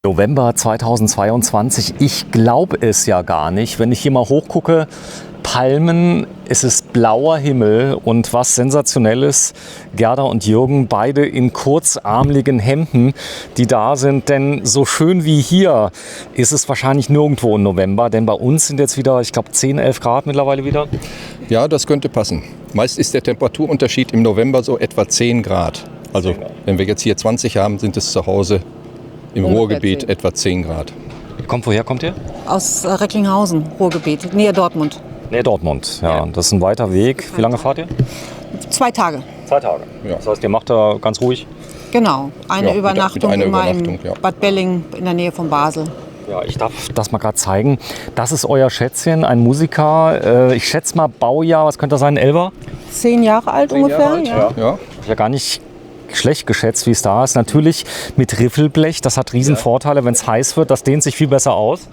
November 2022, ich glaube es ja gar nicht. Wenn ich hier mal hochgucke, Palmen, es ist blauer Himmel und was Sensationelles. Gerda und Jürgen, beide in kurzärmeligen Hemden, die da sind. Denn so schön wie hier ist es wahrscheinlich nirgendwo im November. Denn bei uns sind jetzt wieder, ich glaube, 10, 11 Grad mittlerweile wieder. Ja, das könnte passen. Meist ist der Temperaturunterschied im November so etwa 10 Grad. Also wenn wir jetzt hier 20 haben, sind es zu Hause im Ruhrgebiet etwa 10 Grad. Woher kommt ihr? Aus Recklinghausen, Ruhrgebiet, nähe Dortmund. Nähe Dortmund, ja. Das ist ein weiter Weg. Wie lange fahrt ihr? 2 Tage. 2 Tage. Ja. Das heißt, ihr macht da ganz ruhig? Genau, eine Übernachtung mit einer in meinem Übernachtung, ja. Bad Belling in der Nähe von Basel. Ja, ich darf das mal gerade zeigen. Das ist euer Schätzchen, ein Musiker. Ich schätze mal Baujahr, was könnte das sein, 11er? 10 Jahre alt ungefähr, ja. Ja. Ja, gar nicht schlecht geschätzt, wie es da ist. Natürlich mit Riffelblech, das hat riesen Vorteile, wenn es heiß wird, das dehnt sich viel besser aus.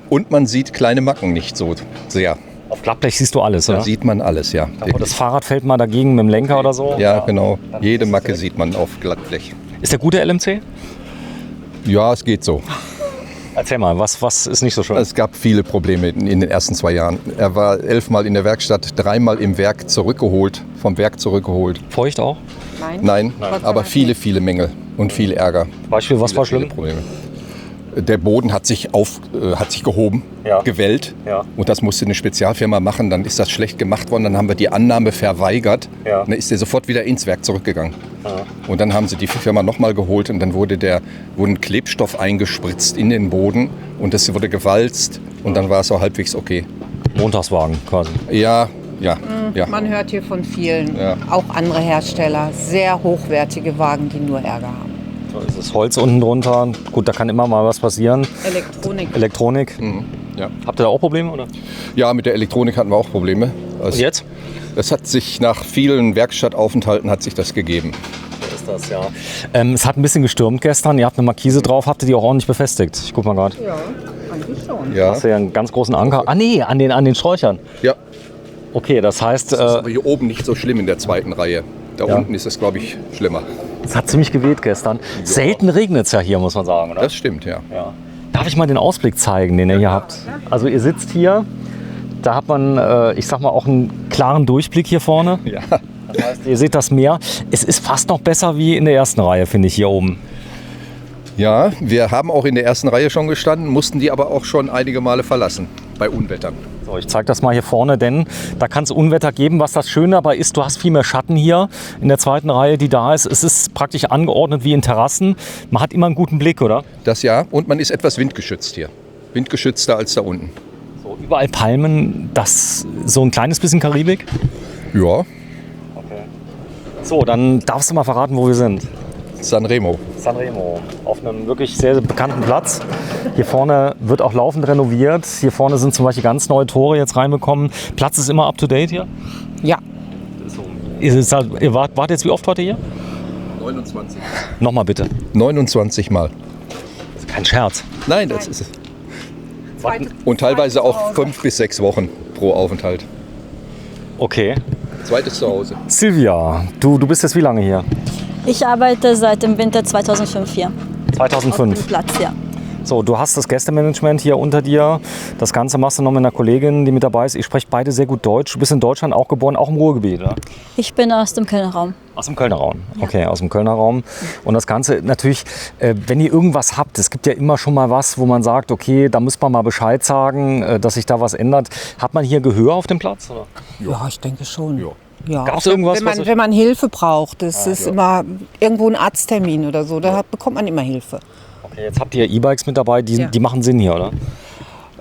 Und man sieht kleine Macken nicht so sehr. Auf Glattblech siehst du alles, Da oder? sieht man alles, ja. Aber das Fahrrad fällt mal dagegen mit dem Lenker oder so? Ja, genau. Jede Macke sieht man auf Glattblech. Ist der gute LMC? Ja, es geht so. Erzähl mal, was ist nicht so schön? Es gab viele Probleme in den ersten 2 Jahren. Er war 11 Mal in der Werkstatt, 3 Mal im Werk zurückgeholt, vom Werk zurückgeholt. Feucht auch? Nein, aber viele Mängel und viel Ärger. Beispiel, was war schlimm? Viele Probleme. Der Boden hat sich gehoben, Ja. gewellt. Ja. Und das musste eine Spezialfirma machen. Dann ist das schlecht gemacht worden. Dann haben wir die Annahme verweigert. Ja. Dann ist der sofort wieder ins Werk zurückgegangen. Ja. Und dann haben sie die Firma nochmal geholt. Und dann wurde Klebstoff eingespritzt in den Boden. Und das wurde gewalzt. Und dann war es auch halbwegs okay. Montagswagen quasi. Ja. Man hört hier von vielen, Ja. auch andere Hersteller, sehr hochwertige Wagen, die nur Ärger haben. So ist es Holz unten drunter. Gut, da kann immer mal was passieren. Elektronik. Ja. Habt ihr da auch Probleme, oder? Ja, mit der Elektronik hatten wir auch Probleme. Und jetzt? Das hat sich nach vielen Werkstattaufenthalten hat sich das gegeben. Ist das, ja. Es hat ein bisschen gestürmt gestern. Ihr habt eine Markise drauf. Habt ihr die auch ordentlich befestigt? Ich guck mal gerade. Ja, eigentlich schon. Ja. Hast du ja einen ganz großen Anker. Ah nee, an den Sträuchern. Ja. Okay, das heißt, Das ist aber hier oben nicht so schlimm in der zweiten Reihe. Da unten ist es, glaube ich, schlimmer. es hat ziemlich geweht gestern. Selten regnet es ja hier, muss man sagen, oder? Das stimmt, ja. Ja. Darf ich mal den Ausblick zeigen, den ihr hier habt? Also ihr sitzt hier, da hat man, ich sag mal, auch einen klaren Durchblick hier vorne. Ja. Das heißt, ihr seht das Meer. Es ist fast noch besser wie in der ersten Reihe, finde ich, hier oben. Ja, wir haben auch in der ersten Reihe schon gestanden, mussten die aber auch schon einige Male verlassen bei Unwettern. So, ich zeige das mal hier vorne, denn da kann es Unwetter geben. Was das Schöne dabei ist, du hast viel mehr Schatten hier in der zweiten Reihe, die da ist. Es ist praktisch angeordnet wie in Terrassen. Man hat immer einen guten Blick, oder? Das ja, und man ist etwas windgeschützt hier. Windgeschützter als da unten. So, überall Palmen, das so ein kleines bisschen Karibik. Ja, So, dann darfst du mal verraten, wo wir sind. Sanremo. Sanremo, auf einem wirklich sehr, sehr bekannten Platz. Hier vorne wird auch laufend renoviert. Hier vorne sind zum Beispiel ganz neue Tore jetzt reinbekommen. Platz ist immer up to date hier. Ja, Ihr wart jetzt wie oft heute hier? 29. Nochmal bitte. 29 Mal. Das ist kein Scherz. Nein, das ist es. Und teilweise auch 5 bis 6 Wochen pro Aufenthalt. Okay. Zweites Zuhause. Silvia, du bist jetzt wie lange hier? Ich arbeite seit dem Winter 2005 hier. Auf dem 2005. Platz, ja. So, du hast das Gästemanagement hier unter dir. Das Ganze machst du noch mit einer Kollegin, die mit dabei ist. Ihr sprecht beide sehr gut Deutsch. Du bist in Deutschland auch geboren, auch im Ruhrgebiet, oder? Ich bin aus dem Kölner Raum. Aus dem Kölner Raum. Okay, aus dem Kölner Raum. Und das Ganze natürlich, wenn ihr irgendwas habt, es gibt ja immer schon mal was, wo man sagt, okay, da muss man mal Bescheid sagen, dass sich da was ändert. Hat man hier Gehör auf dem Platz? Oder? ja, ich denke schon. Ja. Gab's irgendwas, was euch- wenn man Hilfe braucht, das ist immer irgendwo ein Arzttermin oder so, da bekommt man immer Hilfe. Okay, jetzt habt ihr E-Bikes mit dabei, die machen Sinn hier, oder?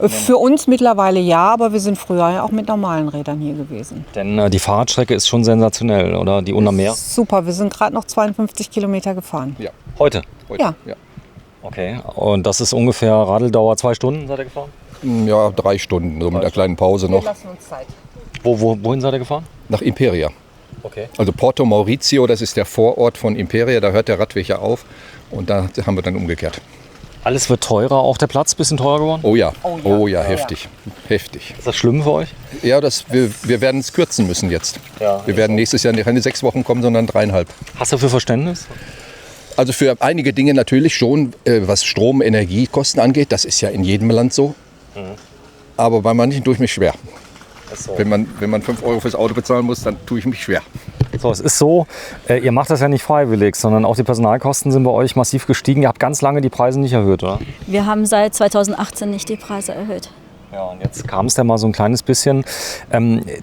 Für uns mittlerweile ja, aber wir sind früher ja auch mit normalen Rädern hier gewesen. Denn die Fahrradstrecke ist schon sensationell, oder? Die Unter Meer. Super, wir sind gerade noch 52 Kilometer gefahren. Ja. Heute? Heute. Ja. Okay. Und das ist ungefähr Radeldauer 2 Stunden, seid ihr gefahren? Ja, 3 Stunden, so mit einer kleinen Pause noch. lassen uns Zeit. Wohin seid ihr gefahren? Nach Imperia. Okay. Also Porto Maurizio, das ist der Vorort von Imperia, da hört der Radweg ja auf. Und da haben wir dann umgekehrt. Alles wird teurer, auch der Platz bisschen teurer geworden? Oh ja, heftig. Heftig. Ist das schlimm für euch? Ja, wir werden es kürzen müssen jetzt. Ja. Wir werden nächstes Jahr keine 6 Wochen kommen, sondern 3,5. Hast du für Verständnis? Also für einige Dinge natürlich schon, was Strom, Energiekosten angeht. Das ist ja in jedem Land so. Aber bei manchen tue ich mich schwer. So. Wenn man 5 Euro fürs Auto bezahlen muss, dann tue ich mich schwer. So, es ist so, ihr macht das ja nicht freiwillig, sondern auch die Personalkosten sind bei euch massiv gestiegen. Ihr habt ganz lange die Preise nicht erhöht, oder? Wir haben seit 2018 nicht die Preise erhöht. Ja, und jetzt kam es ja mal so ein kleines bisschen.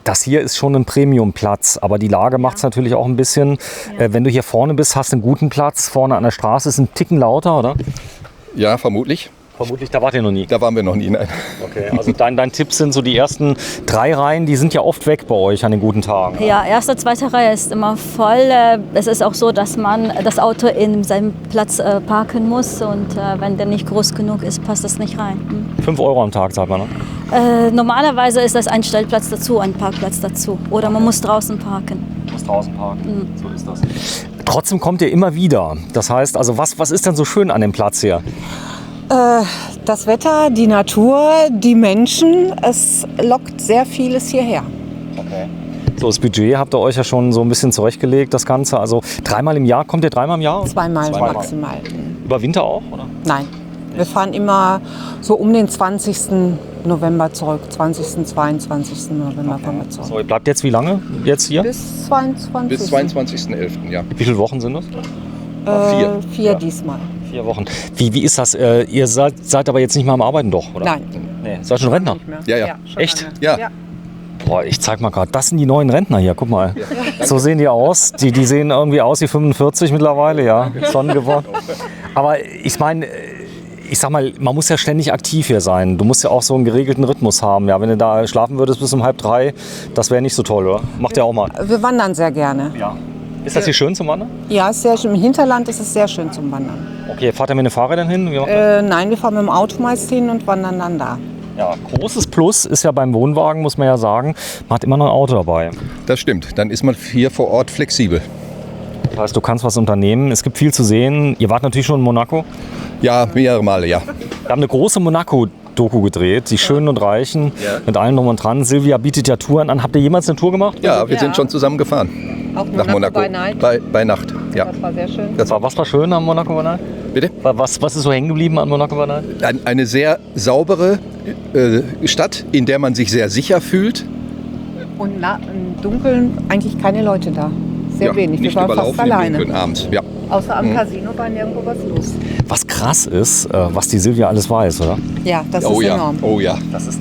Das hier ist schon ein Premiumplatz, aber die Lage macht es natürlich auch ein bisschen. Wenn du hier vorne bist, hast du einen guten Platz. Vorne an der Straße ist ein Ticken lauter, oder? Ja, vermutlich. Vermutlich, da wart ihr noch nie. Da waren wir noch nie. Nein. Okay, also dein Tipp sind so die ersten 3 Reihen, die sind ja oft weg bei euch an den guten Tagen. Ja, erste, zweite Reihe ist immer voll. Es ist auch so, dass man das Auto in seinem Platz parken muss und wenn der nicht groß genug ist, passt das nicht rein. 5 Euro am Tag, sagt man, ne? Normalerweise ist das ein Stellplatz dazu, ein Parkplatz dazu. Oder man muss draußen parken. Du musst draußen parken, so ist das. Trotzdem kommt ihr immer wieder. Das heißt, also was ist denn so schön an dem Platz hier? Das Wetter, die Natur, die Menschen, es lockt sehr vieles hierher. Okay. So, das Budget habt ihr euch ja schon so ein bisschen zurechtgelegt, das Ganze. Also 3-mal im Jahr, kommt ihr 3-mal im Jahr? Zweimal maximal. Über Winter auch, oder? Nein, wir fahren immer so um den 20. November zurück. 20., 22. November fahren wir zurück. So, ihr bleibt jetzt wie lange jetzt hier? Bis 22. Bis 22.11. Ja. Wie viele Wochen sind das? 4. 4 diesmal. 4 Wochen. Wie ist das? Ihr seid aber jetzt nicht mehr am Arbeiten, doch, oder? Nein. Nee. Seid schon Rentner? Nicht mehr. Ja. schon Echt? lange. Ja. Boah, ich zeig mal gerade, das sind die neuen Rentner hier, guck mal. So sehen die aus. Die sehen irgendwie aus wie 45 mittlerweile, ja. Sonnengewohnt. Aber ich meine, ich sag mal, man muss ja ständig aktiv hier sein. Du musst ja auch so einen geregelten Rhythmus haben. Ja, wenn du da schlafen würdest bis um 2:30, das wäre nicht so toll, oder? Macht ihr auch mal. Wir wandern sehr gerne. Ja. Ist das hier schön zum Wandern? Ja, ist sehr schön. Im Hinterland ist es sehr schön zum Wandern. Okay, fahrt ihr mit den Fahrrädern hin? Wie macht ihr? Nein, wir fahren mit dem Auto meist hin und wandern dann da. Ja, großes Plus ist ja beim Wohnwagen, muss man ja sagen, man hat immer noch ein Auto dabei. Das stimmt. Dann ist man hier vor Ort flexibel. Das heißt, du kannst was unternehmen. Es gibt viel zu sehen. Ihr wart natürlich schon in Monaco. Ja, mehrere Male, ja. Wir haben eine große Monaco-Doku gedreht, die Schönen und Reichen, mit allen drum und dran. Silvia bietet ja Touren an. Habt ihr jemals eine Tour gemacht? Ja, wir sind schon zusammen gefahren. Auch Nach Monaco. By Night. Bei Nacht, ja. Das war sehr schön. Was war schön am Monaco by Night? Bitte? Was ist so hängen geblieben an Monaco by Night? Eine sehr saubere Stadt, in der man sich sehr sicher fühlt. Und im Dunkeln eigentlich keine Leute da. Sehr Ja, wenig. Wir nicht waren fast überlaufen im alleine. Dunkeln abends. Ja. Außer am Casino war nirgendwo was los. Was krass ist, was die Silvia alles weiß, oder? Ja, das Oh ist ja, enorm. oh ja.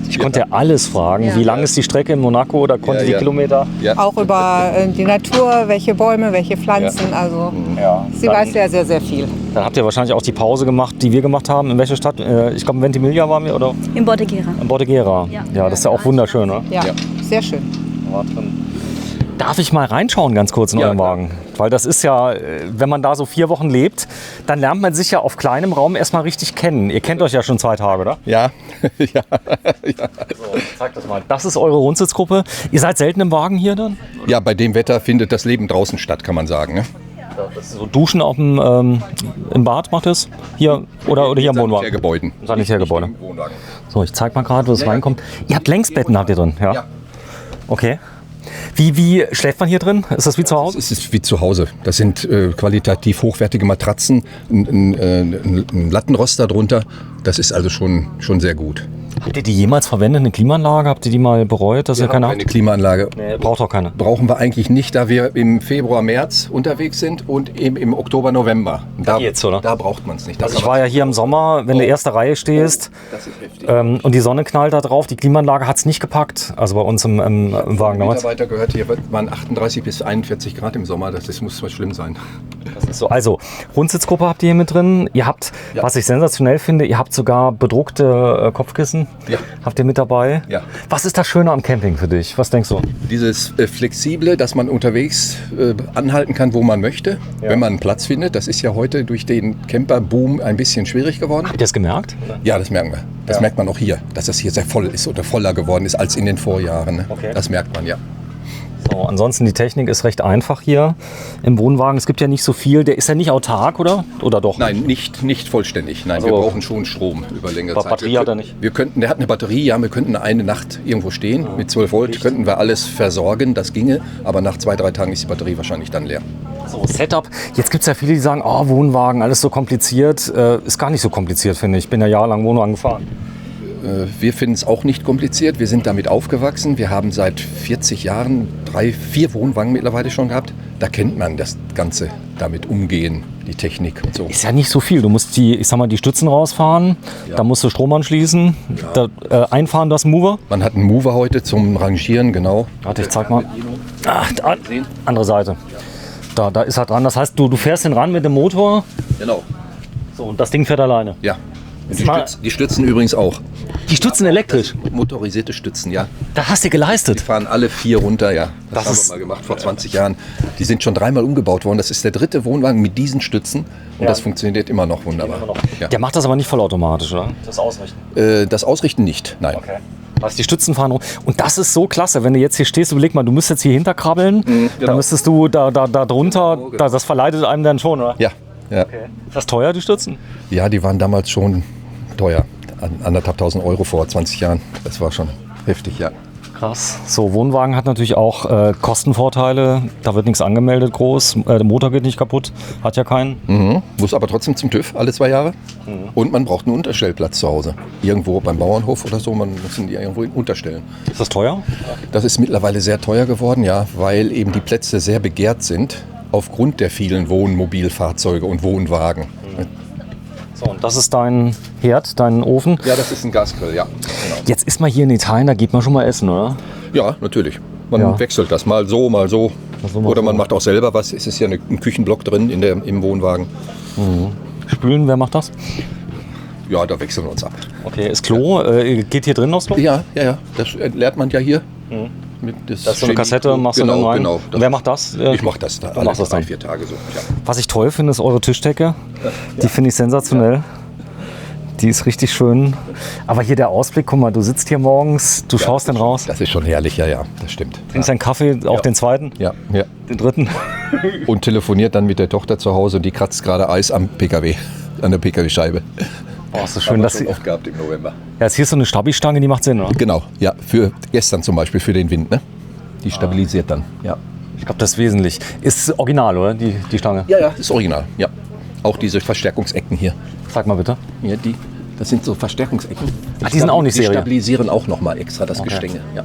Ich konnte ja alles fragen. Ja. Wie lang ist die Strecke in Monaco oder konnte Ja, die ja. Kilometer? Ja. Auch über die Natur, welche Bäume, welche Pflanzen. Also Ja. sie weiß sehr, sehr, sehr viel. Dann habt ihr wahrscheinlich auch die Pause gemacht, die wir gemacht haben. In welcher Stadt? Ich glaube, in Ventimiglia waren wir, oder? In Bordighera. In Bordighera. Ja, das ist ja auch wunderschön, oder? Ja, Ja. sehr schön. Darf ich mal reinschauen ganz kurz in Ja, euren klar. Wagen? Weil das ist ja, wenn man da so 4 Wochen lebt, dann lernt man sich ja auf kleinem Raum erstmal richtig kennen. Ihr kennt euch ja schon 2 Tage, oder? Ja. Ja. So, zeig das mal. Das ist eure Rundsitzgruppe. Ihr seid selten im Wagen hier dann? Ja, bei dem Wetter findet das Leben draußen statt, kann man sagen. Ne? So Duschen auf dem, im Bad macht es? Hier oder hier im Wohnwagen? Sanitärgebäuden. Sanitärgebäude. Nicht im Wohnwagen. So, ich zeig mal gerade, wo es Ja, ja. reinkommt. Ihr habt Längsbetten, habt ihr drin? Ja. Ja. Okay. Wie schläft man hier drin? Ist das wie zu Hause? Es ist wie zu Hause. Das sind qualitativ hochwertige Matratzen, ein Lattenrost darunter. Das ist also schon sehr gut. Habt ihr die jemals verwendet, eine Klimaanlage? Habt ihr die mal bereut, dass ihr keine habt? Eine Klimaanlage Nee, braucht auch keine. brauchen wir eigentlich nicht, da wir im Februar, März unterwegs sind und eben im Oktober, November. Da geht's, oder? Da braucht man es nicht. Also ich war ja hier im Sommer, wenn du erste Reihe stehst Das ist heftig. und die Sonne knallt da drauf, die Klimaanlage hat es nicht gepackt. Also bei uns im Wagen damals. Mitarbeiter gehört, hier waren 38 bis 41 Grad im Sommer. Das muss mal schlimm sein. Das ist so. Also, Rundsitzgruppe habt ihr hier mit drin. Ihr habt, Ja. was ich sensationell finde, ihr habt sogar bedruckte Kopfkissen. Ja. Habt ihr mit dabei? Ja. Was ist das Schöne am Camping für dich? Was denkst du? Dieses Flexible, dass man unterwegs anhalten kann, wo man möchte, wenn man einen Platz findet. Das ist ja heute durch den Camper-Boom ein bisschen schwierig geworden. Habt ihr es gemerkt? Ja, das merken wir. Das merkt man auch hier, dass das hier sehr voll ist oder voller geworden ist als in den Vorjahren. Ne? Okay. Das merkt man, ja. So, ansonsten die Technik ist recht einfach hier im Wohnwagen. Es gibt ja nicht so viel. Der ist ja nicht autark, oder? Oder doch? Nein, nicht vollständig. Nein, Also- wir brauchen schon Strom über längere Zeit. Batterie hat er nicht? Der hat eine Batterie, ja, wir könnten eine Nacht irgendwo stehen. Mit 12 Volt könnten wir alles versorgen, das ginge. Aber nach 2-3 Tagen ist die Batterie wahrscheinlich dann leer. So, Setup. Jetzt gibt es ja viele, die sagen, oh, Wohnwagen, alles so kompliziert. Ist gar nicht so kompliziert, finde ich. Ich bin ja jahrelang Wohnwagen gefahren. Wir finden es auch nicht kompliziert. Wir sind damit aufgewachsen. Wir haben seit 40 Jahren 3-4 Wohnwagen mittlerweile schon gehabt. Da kennt man das Ganze damit umgehen, die Technik und so. Ist ja nicht so viel. Du musst die Stützen rausfahren, da musst du Strom anschließen, einfahren das Mover. Man hat einen Mover heute zum Rangieren, genau. Warte, ich zeig mal. Ach, andere Seite. Da ist er dran. Das heißt, du fährst den ran mit dem Motor. Genau. So, und das Ding fährt alleine. Ja. Und die Stützen übrigens auch. Die Stützen elektrisch? Motorisierte Stützen, ja. Da hast du Die geleistet. fahren alle 4 runter, ja. Das haben ist- wir mal gemacht vor 20 Jahren. Die sind schon 3-mal umgebaut worden. Das ist der 3. Wohnwagen mit diesen Stützen. Und das funktioniert immer noch wunderbar. Ja. Der macht das aber nicht vollautomatisch, oder? Das Ausrichten. Das Ausrichten nicht, nein. Okay. Also die Stützen fahren rum. Und das ist so klasse, wenn du jetzt hier stehst, überleg mal, du müsstest jetzt hier hinterkrabbeln, genau. dann müsstest du da drunter, das verleitet einem dann schon, oder? Ja, ja. Ist das teuer, die Stützen? Ja, die waren damals schon teuer. 1.500 Euro vor 20 Jahren. Das war schon heftig, ja. Krass. So, Wohnwagen hat natürlich auch Kostenvorteile. Da wird nichts angemeldet groß. Der Motor geht nicht kaputt. Hat ja keinen. Muss aber trotzdem zum TÜV alle 2 Jahre. Und man braucht einen Unterstellplatz zu Hause. Irgendwo beim Bauernhof oder so, man muss ihn irgendwo unterstellen. Ist das teuer? Das ist mittlerweile sehr teuer geworden, ja, weil eben die Plätze sehr begehrt sind aufgrund der vielen Wohnmobilfahrzeuge und Wohnwagen. So, und das ist dein Herd, dein Ofen. Ja, das ist ein Gasgrill, ja. Genau. Jetzt ist man hier in Italien, da geht man schon mal essen, oder? Ja, natürlich. Man Ja. wechselt das mal so, mal so. mal Oder so. man macht auch selber was. Es ist ja ein Küchenblock drin im Wohnwagen. Spülen, wer macht das? Ja, da wechseln wir uns ab. Okay, ist Klo, geht hier drin aufs Klo? Ja. Das lernt man ja hier. Das ist so eine Kassette, machst du dann rein. Genau. Und wer macht das? Ich mache das da Du alle machst das dann. 3-4 Tage so. Ja. Was ich toll finde, ist eure Tischdecke. Die finde ich sensationell. Die ist richtig schön. Aber hier der Ausblick, guck mal, du sitzt hier morgens, du schaust dann raus, Das ist schon herrlich, ja, das stimmt. trinkst einen Kaffee, auch den zweiten, Ja. den dritten. Und telefoniert dann mit der Tochter zu Hause und die kratzt gerade Eis am PKW, an der PKW-Scheibe. Boah, ist das schön, dass sie. oft gehabt im November. Ja, jetzt hier ist so eine Stabi-Stange, die macht Sinn, oder? Genau, ja, für gestern zum Beispiel, für den Wind, ne? Die stabilisiert dann, ja. Ich glaube, das ist wesentlich. Ist original, oder? Die Stange. Ja, ist original, ja. Auch diese Verstärkungsecken hier. Sag mal bitte. Ja, das sind so Verstärkungsecken. Die sind auch nicht Die Serie? stabilisieren auch nochmal extra das Gestänge. Ja.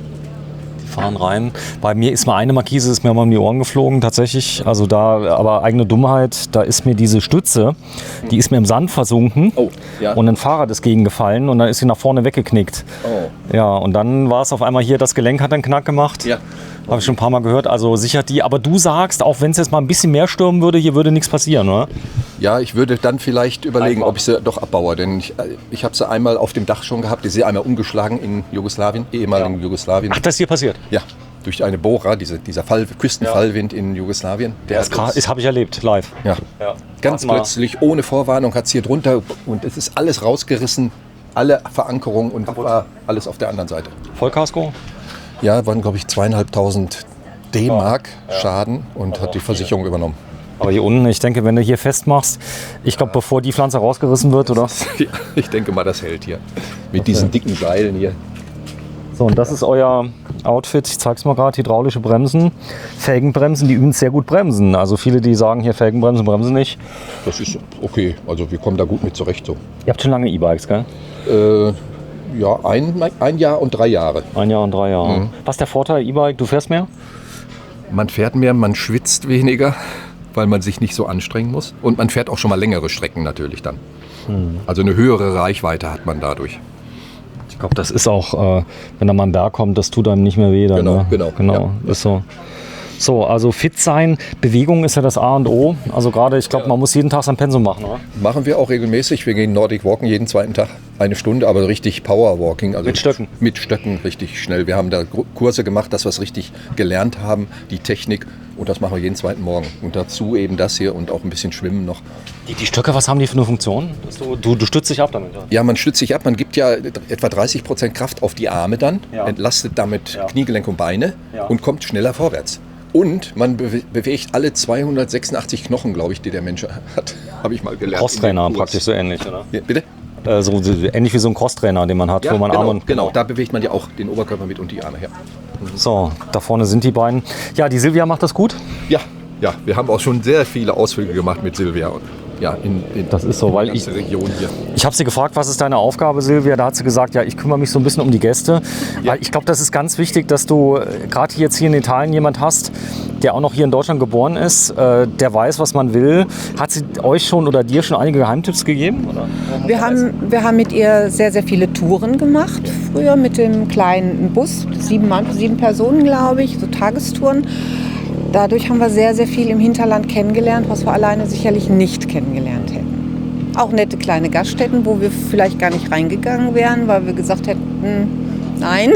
Die fahren rein. Bei mir ist mal eine Markise, ist mir mal um die Ohren geflogen, tatsächlich. Also da, aber eigene Dummheit, da ist mir diese Stütze, die ist mir im Sand versunken. Oh, ja. Und ein Fahrrad ist gegengefallen und dann ist sie nach vorne weggeknickt. Oh. Ja, und dann war es auf einmal hier, das Gelenk hat einen Knack gemacht. Ja. Habe ich schon ein paar Mal gehört, also sichert die. Aber du sagst, auch wenn es jetzt mal ein bisschen mehr stürmen würde, hier würde nichts passieren, oder? Ja, ich würde dann vielleicht überlegen, Einbauen. ob ich sie doch abbaue. Denn ich habe sie einmal auf dem Dach schon gehabt. Die sind einmal umgeschlagen in Jugoslawien, ehemaligen Jugoslawien. Ach, das ist hier passiert? Ja, durch eine Bohrer, dieser Küstenfallwind in Jugoslawien. Der ist krass, habe ich erlebt, live. Ja. Ja. Ganz plötzlich, ohne Vorwarnung, hat es hier drunter und es ist alles rausgerissen, alle Verankerungen und war alles auf der anderen Seite. Vollkasko? Ja, waren glaube ich 2.500 D-Mark Schaden und hat die Versicherung übernommen. Aber hier unten, ich denke, wenn du hier festmachst, ich glaube, bevor die Pflanze rausgerissen wird, oder? Ja, ich denke mal, das hält hier. Mit diesen dicken Seilen hier. So, und das ist euer Outfit. Ich zeig's mal gerade, hydraulische Bremsen. Felgenbremsen, die übrigens sehr gut bremsen. Also viele, die sagen hier Felgenbremsen, bremsen nicht. Das ist okay, also wir kommen da gut mit zurecht so. Ihr habt schon lange E-Bikes, gell? Ja, ein Jahr und 3 Jahre. 1 Jahr und 3 Jahre. Was ist der Vorteil E-Bike? Du fährst mehr? Man fährt mehr, man schwitzt weniger, weil man sich nicht so anstrengen muss. Und man fährt auch schon mal längere Strecken natürlich dann. Also eine höhere Reichweite hat man dadurch. Ich glaube, das ist auch, wenn da mal ein Berg kommt, das tut einem nicht mehr weh. Dann, Genau, ne? genau, ja. Ist so. So, also fit sein, Bewegung ist ja das A und O. Also gerade, ich glaube, man muss jeden Tag sein Pensum machen, oder? Machen wir auch regelmäßig. Wir gehen Nordic Walken jeden zweiten Tag. 1 Stunde, aber richtig Power Walking. Also Mit Stöcken? Mit Stöcken, richtig schnell. Wir haben da Kurse gemacht, dass wir es richtig gelernt haben, die Technik. Und das machen wir jeden zweiten Morgen. Und dazu eben das hier und auch ein bisschen Schwimmen noch. Die Stöcke, was haben die für eine Funktion? Du stützt dich ab damit, oder? Ja, man stützt sich ab. Man gibt ja etwa 30% Kraft auf die Arme dann, Ja. entlastet damit Ja. Kniegelenk und Beine Ja. und kommt schneller vorwärts. Und man bewegt alle 286 Knochen, glaube ich, die der Mensch hat. Habe ich mal gelernt. Crosstrainer in dem Kurs. praktisch so ähnlich, oder? Ja, bitte? So ähnlich wie so ein Crosstrainer, den man hat, Ja, wo man genau, Arme und genau. Da bewegt man ja auch den Oberkörper mit und die Arme her. So, da vorne sind die beiden. Ja, die Silvia macht das gut. Ja, Ja, wir haben auch schon sehr viele Ausflüge gemacht mit Silvia. Und ja, in Das ist so, weil die ganze Region hier. Ich habe sie gefragt, was ist deine Aufgabe, Silvia? Da hat sie gesagt, ja, ich kümmere mich so ein bisschen um die Gäste. Weil ich glaube, das ist ganz wichtig, dass du gerade jetzt hier in Italien jemand hast, der auch noch hier in Deutschland geboren ist, der weiß, was man will. Hat sie euch schon oder dir schon einige Geheimtipps gegeben? Oder? Wir haben mit ihr sehr, sehr viele Touren gemacht. Früher mit dem kleinen Bus, 7 Personen, glaube ich, so Tagestouren. Dadurch haben wir sehr, sehr viel im Hinterland kennengelernt, was wir alleine sicherlich nicht kennengelernt hätten. Auch nette kleine Gaststätten, wo wir vielleicht gar nicht reingegangen wären, weil wir gesagt hätten, nein,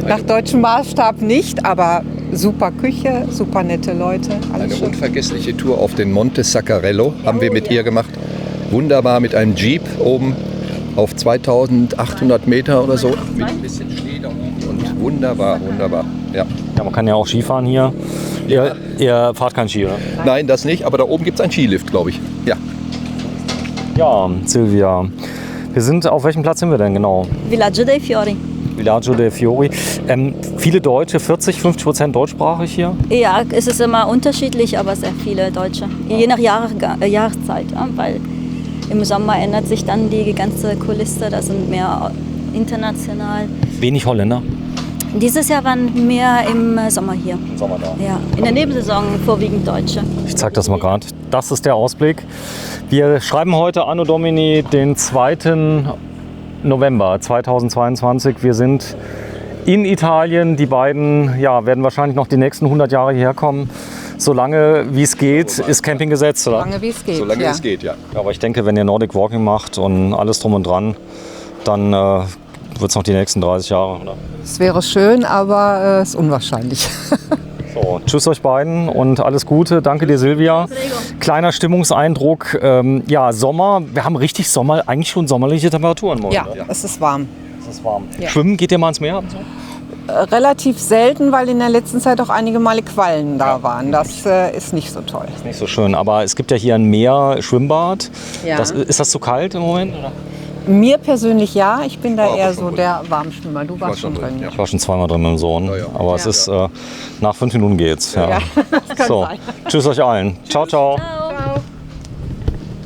nach deutschem Maßstab nicht, aber super Küche, super nette Leute. Alles Eine schön. unvergessliche Tour auf den Monte Saccarello haben wir mit ihr gemacht. Wunderbar mit einem Jeep oben auf 2800 Meter oder so. Mit ein bisschen Schnee da oben und wunderbar, wunderbar. Ja. Ja, man kann ja auch Skifahren hier. Ihr fahrt kein Ski, oder? Nein, das nicht, aber da oben gibt es einen Skilift, glaube ich. Ja. Ja, Silvia. Auf welchem Platz sind wir denn genau? Villaggio dei Fiori. Villaggio dei Fiori. Viele Deutsche, 40-50% deutschsprachig hier. Ja, es ist immer unterschiedlich, aber sehr viele Deutsche. Je nach Jahreszeit, ja, weil im Sommer ändert sich dann die ganze Kulisse, da sind mehr international. Wenig Holländer. Dieses Jahr waren mehr im Sommer hier. Im Sommer da. Ja, in der Nebensaison vorwiegend Deutsche. Ich zeige das mal gerade. Das ist der Ausblick. Wir schreiben heute Anno Domini den 2. November 2022. Wir sind in Italien. Die beiden werden wahrscheinlich noch die nächsten 100 Jahre hierher kommen. Solange wie es geht, ist Camping gesetzt, oder? Solange wie es geht. Solange es geht, ja. Aber ich denke, wenn ihr Nordic Walking macht und alles drum und dran, dann wird es noch die nächsten 30 Jahre, oder? Es wäre schön, aber es ist unwahrscheinlich. So, tschüss euch beiden und alles Gute. Danke dir, Silvia. Kleiner Stimmungseindruck. Sommer. Wir haben richtig eigentlich schon sommerliche Temperaturen. Morgen, Ja, ne? es ist warm. Es ist warm. Ja. Schwimmen, geht ihr mal ins Meer? Und so? Relativ selten, weil in der letzten Zeit auch einige Male Quallen da waren. Das ist nicht so toll. Nicht so schön, aber es gibt ja hier ein Meer-Schwimmbad. Ja. Ist das zu kalt im Moment? Oder? Mir persönlich ja, ich bin da War eher aber schon so drin. der Warmschwimmer. Du warst schon schon drin, drin. Ich war schon zweimal drin mit dem Sohn, Ja. aber es ist nach 5 Minuten geht's. Ja. Ja, das kann So, sein. tschüss euch allen. Ciao, ciao. Ciao.